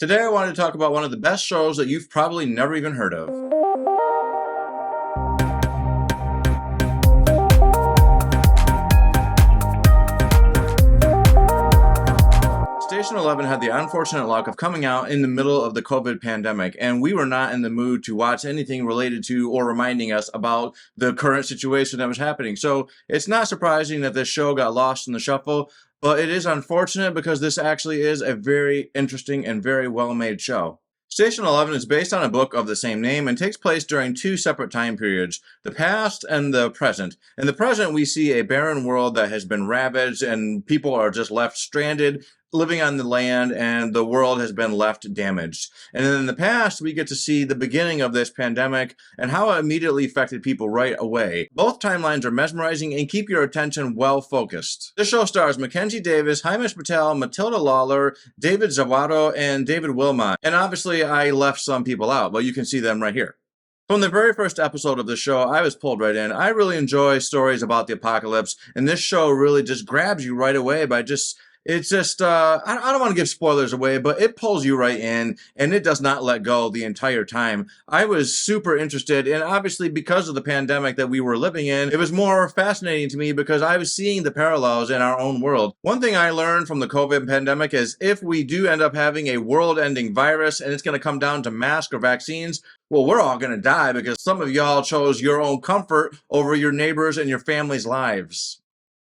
Today I wanted to talk about one of the best shows that you've probably never even heard of. Station 11 had the unfortunate luck of coming out in the middle of the COVID pandemic, and we were not in the mood to watch anything related to or reminding us about the current situation that was happening. So it's not surprising that this show got lost in the shuffle, but it is unfortunate because this actually is a very interesting and very well-made show. Station 11 is based on a book of the same name and takes place during two separate time periods, the past and the present. In the present, we see a barren world that has been ravaged and people are just left stranded, living on the land, and the world has been left damaged. And then in the past, we get to see the beginning of this pandemic and how it immediately affected people right away. Both timelines are mesmerizing and keep your attention well focused. This show stars Mackenzie Davis, Himesh Patel, Matilda Lawler, David Zovatto, and David Wilmot. And obviously, I left some people out, but you can see them right here. From the very first episode of the show, I was pulled right in. I really enjoy stories about the apocalypse, and this show really just grabs you right away by it's just, I don't want to give spoilers away, but it pulls you right in, and it does not let go the entire time. I was super interested, and obviously because of the pandemic that we were living in, it was more fascinating to me because I was seeing the parallels in our own world. One thing I learned from the COVID pandemic is if we do end up having a world-ending virus, and it's going to come down to masks or vaccines, well, we're all going to die because some of y'all chose your own comfort over your neighbors and your family's lives.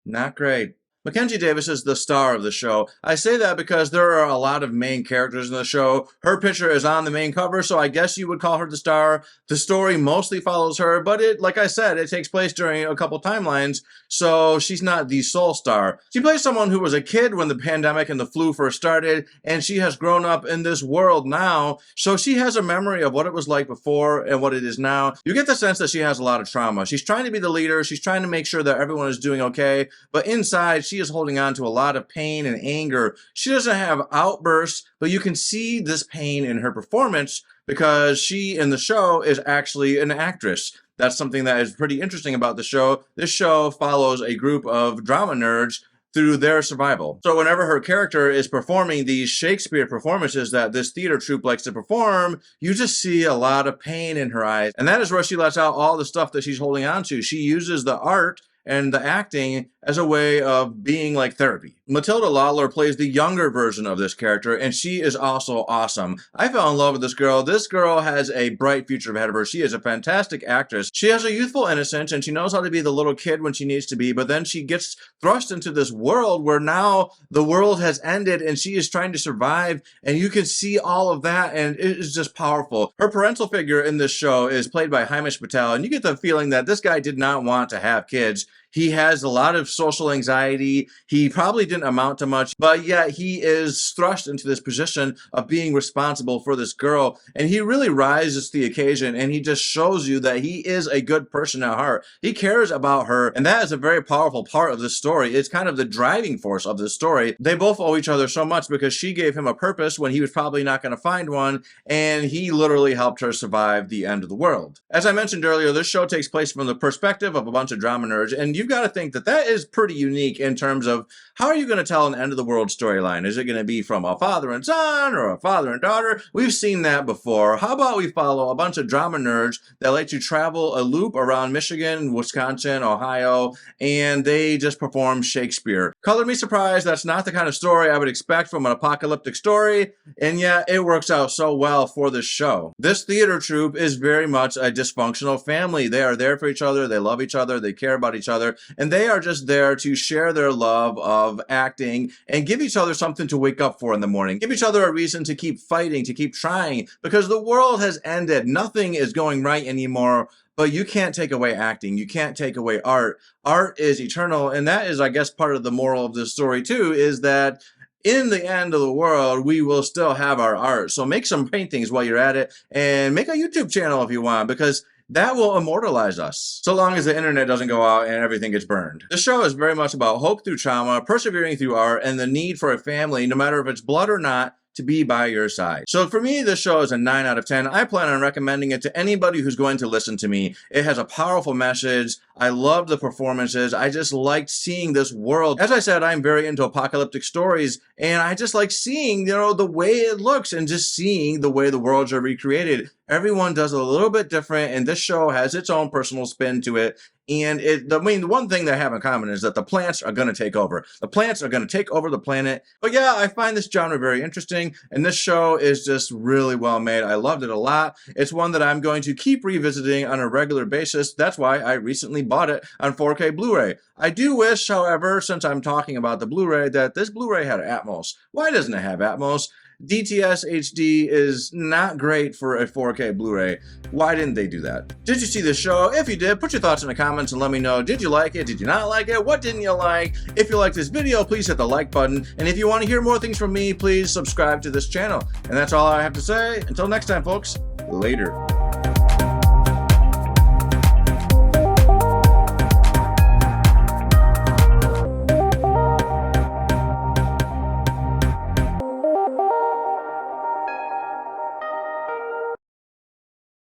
Not great. Mackenzie Davis is the star of the show. I say that because there are a lot of main characters in the show. Her picture is on the main cover, so I guess you would call her the star. The story mostly follows her, but like I said, it takes place during a couple timelines, so she's not the sole star. She plays someone who was a kid when the pandemic and the flu first started, and she has grown up in this world now, so she has a memory of what it was like before and what it is now. You get the sense that she has a lot of trauma. She's trying to be the leader. She's trying to make sure that everyone is doing okay, but inside, she is holding on to a lot of pain and anger. She doesn't have outbursts, but you can see this pain in her performance because she in the show is actually an actress. That's something that is pretty interesting about the show. This show follows a group of drama nerds through their survival. So whenever her character is performing these Shakespeare performances that this theater troupe likes to perform, you just see a lot of pain in her eyes. And that is where she lets out all the stuff that she's holding on to. She uses the art and the acting as a way of being like therapy. Matilda Lawler plays the younger version of this character, and she is also awesome. I fell in love with this girl. This girl has a bright future ahead of her. She is a fantastic actress. She has a youthful innocence, and she knows how to be the little kid when she needs to be, but then she gets thrust into this world where now the world has ended, and she is trying to survive, and you can see all of that, and it is just powerful. Her parental figure in this show is played by Himesh Patel, and you get the feeling that this guy did not want to have kids. He has a lot of social anxiety. He probably didn't amount to much, but yet he is thrust into this position of being responsible for this girl. And he really rises to the occasion, and he just shows you that he is a good person at heart. He cares about her, and that is a very powerful part of this story. It's kind of the driving force of this story. They both owe each other so much because she gave him a purpose when he was probably not going to find one, and he literally helped her survive the end of the world. As I mentioned earlier, this show takes place from the perspective of a bunch of drama nerds, and you've got to think that that is pretty unique in terms of how are you going to tell an end of the world storyline? Is it going to be from a father and son or a father and daughter? We've seen that before. How about we follow a bunch of drama nerds that like to travel a loop around Michigan, Wisconsin, Ohio, and they just perform Shakespeare. Color me surprised. That's not the kind of story I would expect from an apocalyptic story, and yet it works out so well for this show. This theater troupe is very much a dysfunctional family. They are there for each other. They love each other. They care about each other, and they are just there to share their love of acting and give each other something to wake up for in the morning. Give each other a reason to keep fighting, to keep trying, because the world has ended. Nothing is going right anymore, but you can't take away acting. You can't take away art. Art is eternal, and that is, I guess, part of the moral of this story, too, is that in the end of the world, we will still have our art. So make some paintings while you're at it, and make a YouTube channel if you want, because that will immortalize us, so long as the internet doesn't go out and everything gets burned. The show is very much about hope through trauma, persevering through art, and the need for a family, no matter if it's blood or not, to be by your side. So for me, this show is a 9 out of 10. I plan on recommending it to anybody who's going to listen to me. It has a powerful message. I love the performances. I just liked seeing this world. As I said, I'm very into apocalyptic stories, and I just like seeing, the way it looks and just seeing the way the worlds are recreated. Everyone does a little bit different, and this show has its own personal spin to it. And the one thing they have in common is that the plants are going to take over. The plants are going to take over the planet. But yeah, I find this genre very interesting, and this show is just really well made. I loved it a lot. It's one that I'm going to keep revisiting on a regular basis. That's why I recently bought it on 4K Blu-ray. I do wish, however, since I'm talking about the Blu-ray, that this Blu-ray had Atmos. Why doesn't it have Atmos? DTS HD is not great for a 4K Blu-ray. Why didn't they do that? Did you see this show? If you did, put your thoughts in the comments and let me know. Did you like it? Did you not like it? What didn't you like? If you liked this video, please hit the like button. And if you want to hear more things from me, please subscribe to this channel. And that's all I have to say. Until next time, folks. Later.